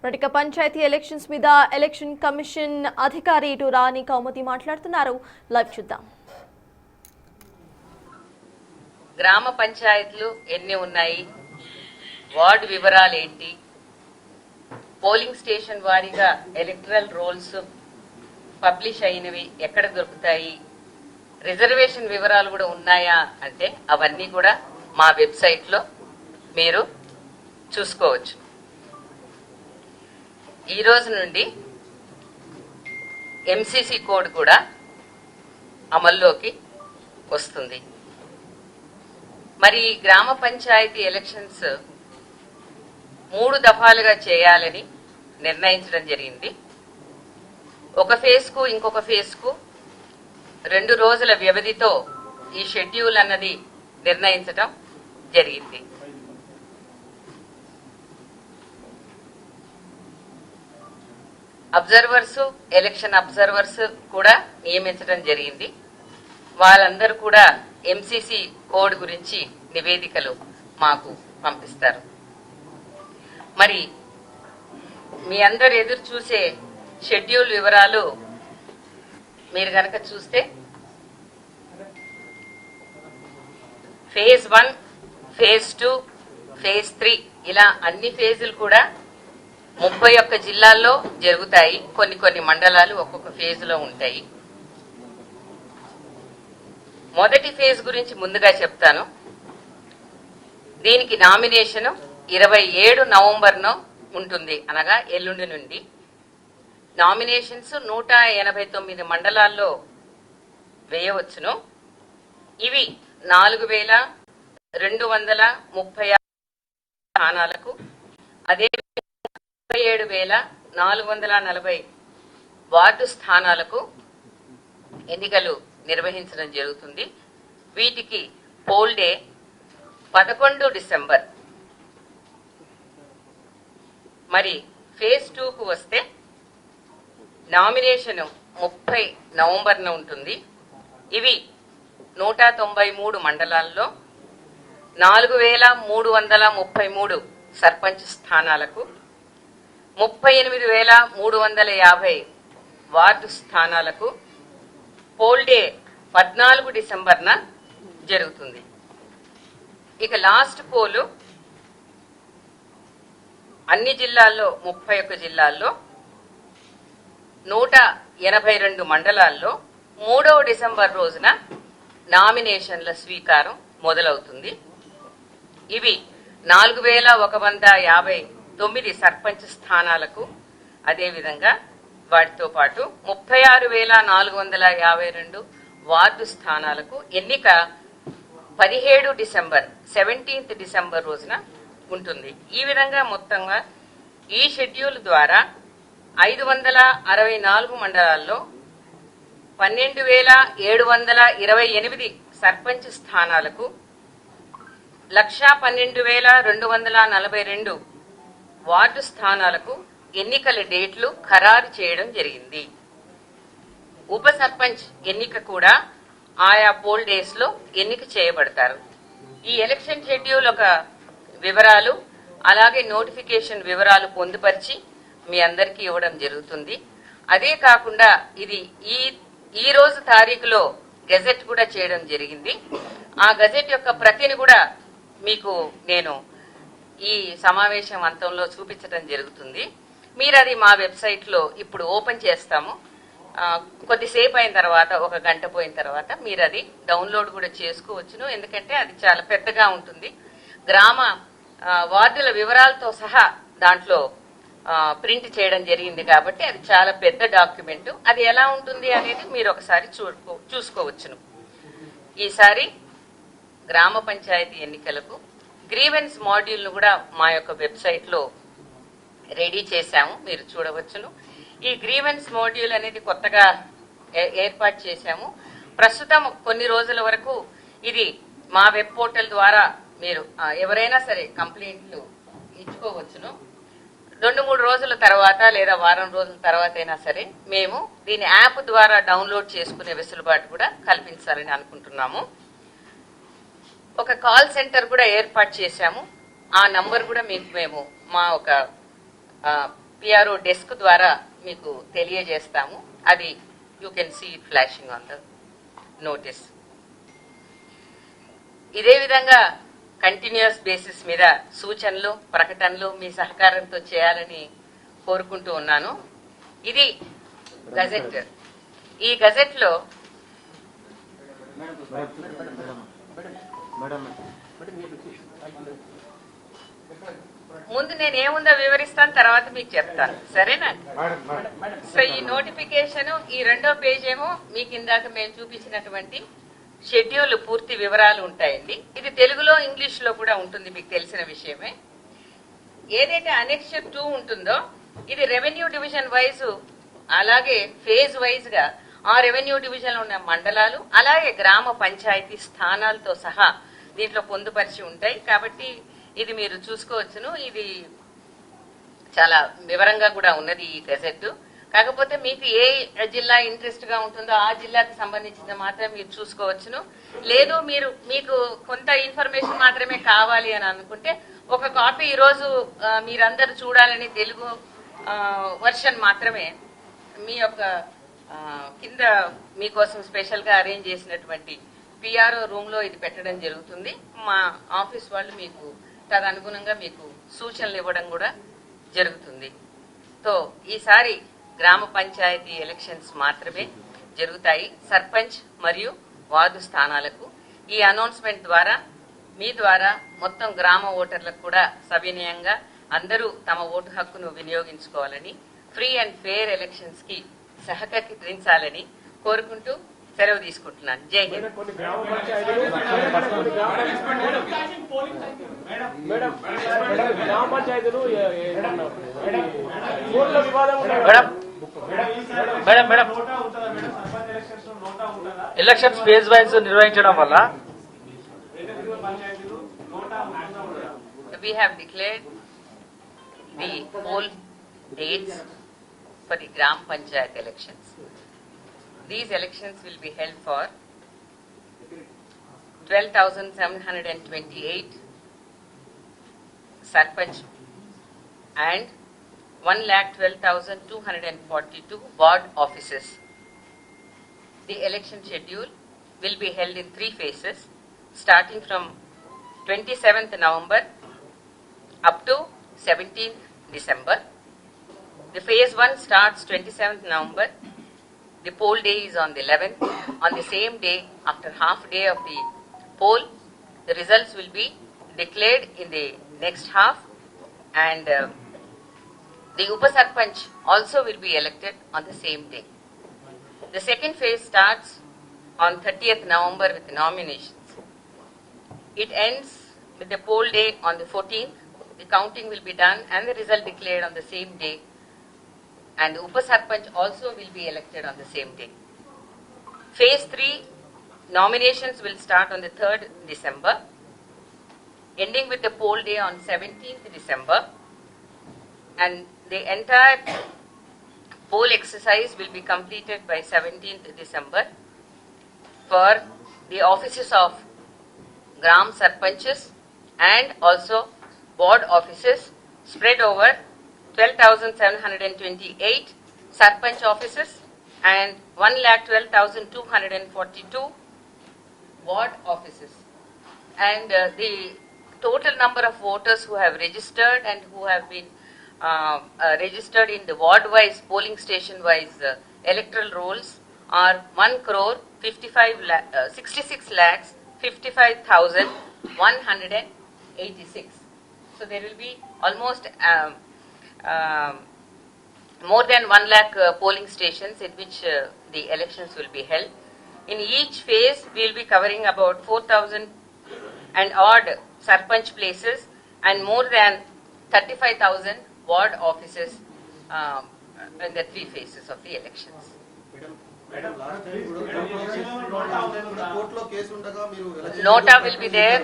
ప్రతిక panchayat elections మీద election commission అధికారి ఇటు రాణి కౌముది మాట్లాడుతున్నారు. లైవ్ చూద్దాం. గ్రామ పంచాయతీలు ఎన్ని ఉన్నాయి, వార్డు వివరాలు ఏంటి, పోలింగ్ స్టేషన్ వారీగా ఎలక్టరల్ రోల్స్ పబ్లిష్ అయినవి ఎక్కడ దొరుకుతాయి, రిజర్వేషన్ వివరాలు కూడా ఉన్నాయా అంటే అవన్నీ కూడా మా వెబ్సైట్లో మీరు చూసుకోవచ్చు. ఈ రోజు నుండి ఎంసీసీ కోడ్ కూడా అమల్లోకి వస్తుంది. మరి గ్రామ పంచాయతీ ఎలక్షన్స్ 3 దఫాలుగా చేయాలని నిర్ణయించడం జరిగింది. ఒక ఫేజ్కు ఇంకొక ఫేజ్కు 2 రోజుల వ్యవధితో ఈ షెడ్యూల్ అన్నది నిర్ణయించడం జరిగింది. అబ్జర్వర్స్, ఎలక్షన్ అబ్జర్వర్స్ కూడా నియమించడం జరిగింది. వాళ్ళందరూ కూడా ఎంసీసీ కోడ్ గురించి నివేదికలు మాకు పంపిస్తారు. మరి మీ అందరు ఎదురు చూసే షెడ్యూల్ వివరాలు మీరు గనక చూస్తే ఫేజ్ 1, ఫేజ్ 2, ఫేజ్ 3 ఇలా అన్ని ఫేజులు కూడా 31 జిల్లాల్లో జరుగుతాయి. కొన్ని మండలాలు ఒక్కొక్క ఫేజ్లో ఉంటాయి. మొదటి ఫేజ్ గురించి ముందుగా చెప్తాను. దీనికి నామినేషన్ 27 నవంబర్ను ఉంటుంది, అనగా ఎల్లుండి నుండి. నామినేషన్స్ 189 మండలాల్లో వేయవచ్చును. ఇవి 4236 స్థానాలకు, అదే 37,440 వార్డు స్థానాలకు ఎన్నికలు నిర్వహించడం జరుగుతుంది. వీటికి పోల్ డే 11 డిసెంబర్. మరి ఫేజ్ 2కు వస్తే నామినేషన్ 30 నవంబర్న ఉంటుంది. ఇవి 193 మండలాల్లో 4333 సర్పంచ్ స్థానాలకు, 38,350 వార్డు స్థానాలకు పోల్ డే 14 డిసెంబర్న జరుగుతుంది. ఇక లాస్ట్ పోలు అన్ని జిల్లాల్లో 31 జిల్లాల్లో 182 మండలాల్లో 3వ డిసెంబర్ రోజున నామినేషన్ల స్వీకారం మొదలవుతుంది. ఇవి 4159 సర్పంచ్ స్థానాలకు, అదేవిధంగా వాటితో పాటు 36,452 వార్డు స్థానాలకు ఎన్నిక 17th డిసెంబర్ రోజున ఉంటుంది. ఈ విధంగా మొత్తంగా ఈ షెడ్యూల్ ద్వారా 564 మండలాల్లో 12,728 సర్పంచ్ స్థానాలకు, 112,242 వార్డు స్థానాలకు ఎన్నికల డేట్లు ఖరారు చేయడం జరిగింది. ఉప సర్పంచ్ ఎన్నిక కూడా ఆయా పోల్ డేస్ లో ఎన్నిక చేయబడతారు. ఈ ఎలక్షన్ షెడ్యూల్ ఒక వివరాలు, అలాగే నోటిఫికేషన్ వివరాలు పొందుపరిచి మీ అందరికీ ఇవ్వడం జరుగుతుంది. అదే కాకుండా ఇది ఈ రోజు తారీఖులో గెజెట్ కూడా చేయడం జరిగింది. ఆ గెజెట్ యొక్క ప్రతిని కూడా మీకు నేను ఈ సమావేశం అంతంలో చూపించడం జరుగుతుంది. మీరు అది మా వెబ్సైట్ లో ఇప్పుడు ఓపెన్ చేస్తాము. కొద్దిసేపు అయిన తర్వాత, 1 గంట పోయిన తర్వాత మీరు అది డౌన్లోడ్ కూడా చేసుకోవచ్చును. ఎందుకంటే అది చాలా పెద్దగా ఉంటుంది. గ్రామ వార్డుల వివరాలతో సహా దాంట్లో ప్రింట్ చేయడం జరిగింది కాబట్టి అది చాలా పెద్ద డాక్యుమెంట్. అది ఎలా ఉంటుంది అనేది మీరు ఒకసారి చూసుకోవచ్చును. ఈసారి గ్రామ పంచాయతీ ఎన్నికలకు గ్రీవెన్స్ మాడ్యూల్ ను కూడా మా యొక్క వెబ్సైట్ లో రెడీ చేశాము, మీరు చూడవచ్చును. ఈ గ్రీవెన్స్ మాడ్యూల్ అనేది కొత్తగా ఏర్పాటు చేశాము. ప్రస్తుతం కొన్ని రోజుల వరకు ఇది మా వెబ్ పోర్టల్ ద్వారా మీరు ఎవరైనా సరే కంప్లైంట్లు ఇచ్చుకోవచ్చును. 2-3 రోజుల తర్వాత లేదా వారం రోజుల తర్వాత అయినా సరే మేము దీని యాప్ ద్వారా డౌన్లోడ్ చేసుకునే వెసులుబాటు కూడా కల్పించాలని అనుకుంటున్నాము. ఒక కాల్ సెంటర్ కూడా ఏర్పాటు చేశాము. ఆ నంబర్ కూడా మీకు మేము మా ఒక పిఆర్ఓ డెస్క్ ద్వారా మీకు తెలియజేస్తాము. అది you can see it flashing on the notice. ఇదే విధంగా కంటిన్యూస్ బేసిస్ మీద సూచనలు, ప్రకటనలు మీ సహకారంతో చేయాలని కోరుకుంటూ ఉన్నాను. ఇది గజెట్. ఈ గజెట్ లో ముందు నేను ఏముందో వివరిస్తాను, తర్వాత మీకు చెప్తాను, సరేనా? సో ఈ నోటిఫికేషన్, ఈ రెండో పేజ్ ఏమో మీకు ఇందాక మేము చూపించినటువంటి షెడ్యూల్ పూర్తి వివరాలు ఉంటాయండి. ఇది తెలుగులో ఇంగ్లీష్ లో కూడా ఉంటుంది, మీకు తెలిసిన విషయమే. ఏదైతే అనెక్చర్ 2 ఉంటుందో ఇది రెవెన్యూ డివిజన్ వైజ్, అలాగే ఫేజ్ వైజ్ గా ఆ రెవెన్యూ డివిజన్ లో ఉన్న మండలాలు, అలాగే గ్రామ పంచాయతీ స్థానాలతో సహా దీంట్లో పొందుపరిచి ఉంటాయి. కాబట్టి ఇది మీరు చూసుకోవచ్చును. ఇది చాలా వివరంగా కూడా ఉన్నది ఈ గెజెట్. కాకపోతే మీకు ఏ జిల్లా ఇంట్రెస్ట్ గా ఉంటుందో ఆ జిల్లాకు సంబంధించిన మాత్రమే మీరు చూసుకోవచ్చును. లేదు మీకు కొంత ఇన్ఫర్మేషన్ మాత్రమే కావాలి అని అనుకుంటే ఒక కాపీ ఈరోజు మీరందరూ చూడాలని తెలుగు వర్షన్ మాత్రమే మీ యొక్క కింద మీకోసం స్పెషల్ గా అరేంజ్ చేసినటువంటి పిఆర్ఓ రూమ్ లో ఇది పెట్టడం జరుగుతుంది. మా ఆఫీస్ వాళ్ళు మీకు తదనుగుణంగా మీకు సూచనలు ఇవ్వడం కూడా జరుగుతుంది. సో ఈసారి గ్రామ పంచాయతీ ఎలక్షన్స్ మాత్రమే జరుగుతాయి, సర్పంచ్ మరియు వార్డు స్థానాలకు. ఈ అనౌన్స్మెంట్ ద్వారా మీ ద్వారా మొత్తం గ్రామ ఓటర్లకు కూడా సవినయంగా అందరూ తమ ఓటు హక్కును వినియోగించుకోవాలని, ఫ్రీ అండ్ ఫెయిర్ ఎలక్షన్స్ కి సహకరించాలని కోరుకుంటూ సెలవు తీసుకుంటున్నాను. జై హింద్. ఎలక్షన్స్ ఫేజ్ వైజ్ నిర్వహించడం వల్ల we have declared the poll dates for the Gram Panchayat elections. These elections will be held for 12,728 Sarpanch and 1,12,242 ward offices. The election schedule will be held in 3 phases, starting from 27th November up to 17th December. The phase 1 starts 27th November. The poll day is on the 11th. On the same day, after half day of the poll, the results will be declared in the next half, and the Upa Sarpanch also will be elected on the same day. The second phase starts on 30th November with the nominations. It ends with the poll day on the 14th. The counting will be done and the result declared on the same day, and the Upa Sarpanch also will be elected on the same day. Phase 3 nominations will start on the 3rd December, ending with the poll day on 17th December, and the entire poll exercise will be completed by 17th December for the offices of Gram Sarpanches and also board offices spread over 12,728 Sarpanch offices and 1,12,242 ward offices. And the total number of voters who have registered and who have been registered in the ward-wise, polling station-wise electoral rolls are 1,65,55,186. So there will be almost more than 1 lakh polling stations in which the elections will be held. In each phase, we will be covering about 4,000 and odd Sarpanch places and more than 35,000 ward offices in the 3 phases of the elections. Nota will be there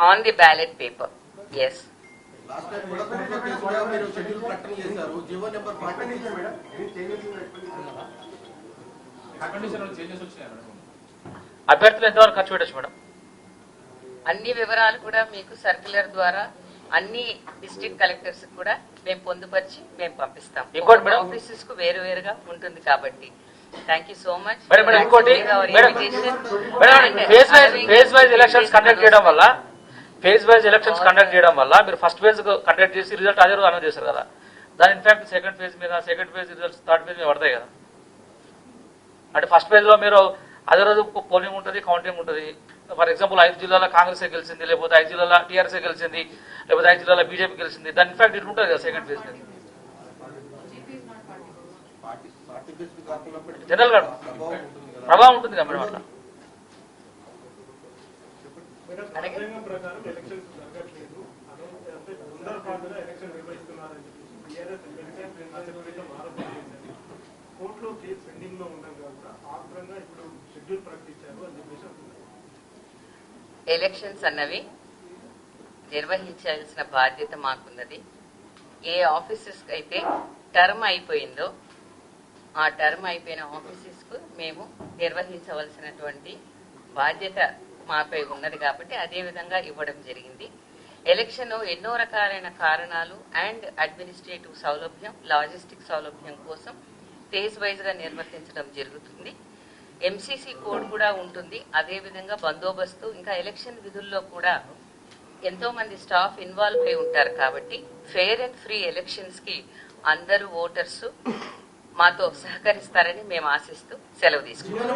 on the ballot paper. Yes. అభ్యర్థులు ఎంతవరకు ఖర్చు పెట్టచ్చు madam? అన్ని వివరాలు కూడా మీకు circular ద్వారా అన్ని డిస్ట్రిక్ట్ కలెక్టర్స్ కూడా మేము పొందుపరిచి మేము పంపిస్తాం. ఇంకోటి మేడం, ఆఫీసెస్ కు వేరువేరుగా ఉంటుంది కాబట్టి. Thank you so much. Madam ఇంకోటి madam phase wise elections conduct చేయడం వల్ల మీరు ఫస్ట్ ఫేజ్ కండక్ట్ చేసి రిజల్ట్ అదే రోజు అనౌన్స్ చేశారు కదా, దాని in fact second phase results third phase మీద పడతాయి కదా. అంటే ఫస్ట్ ఫేజ్ లో మీరు అదే రోజు పోలింగ్ ఉంటుంది, కౌంటింగ్ ఉంటుంది. ఫర్ ఎగ్జాంపుల్ 5 జిల్లాలో కాంగ్రెస్ గెలిచింది, లేకపోతే 5 జిల్లాలో టీఆర్ఎస్ గెలిచింది, లేకపోతే 5 జిల్లాలో బీజేపీ గెలిచింది. దాని ఇన్ఫాక్ట్ ఇటు ఉంటుంది కదా సెకండ్ ఫేజ్ మీద. జనరల్ గా ప్రభావం ఉంటుంది కదా మేడం. అట్లా ఎలక్షన్స్ అన్నవి నిర్వహించాల్సిన బాధ్యత మాకున్నది. ఏ ఆఫీసెస్ అయితే టర్మ్ అయిపోయిందో ఆ టర్మ్ అయిపోయిన ఆఫీసెస్ కు మేము నిర్వహించవలసినటువంటి బాధ్యత మాపై ఉన్నది కాబట్టి అదే విధంగా ఇవ్వడం జరిగింది. ఎలక్షన్ ఎన్నో రకాలైన కారణాలు అండ్ అడ్మినిస్ట్రేటివ్ సౌలభ్యం, లాజిస్టిక్ సౌలభ్యం కోసం ఫేజ్ వైజ్ గా నిర్వర్తించడం జరుగుతుంది. ఎంసీసీ కోడ్ కూడా ఉంటుంది. అదే విధంగా బందోబస్తు, ఇంకా ఎలక్షన్ విధుల్లో కూడా ఎంతో మంది స్టాఫ్ ఇన్వాల్వ్ అయి ఉంటారు కాబట్టి ఫెయిర్ అండ్ ఫ్రీ ఎలక్షన్స్ కి అందరూ ఓటర్స్ మాతో సహకరిస్తారని మేము ఆశిస్తూ సెలవు తీసుకుంటాం.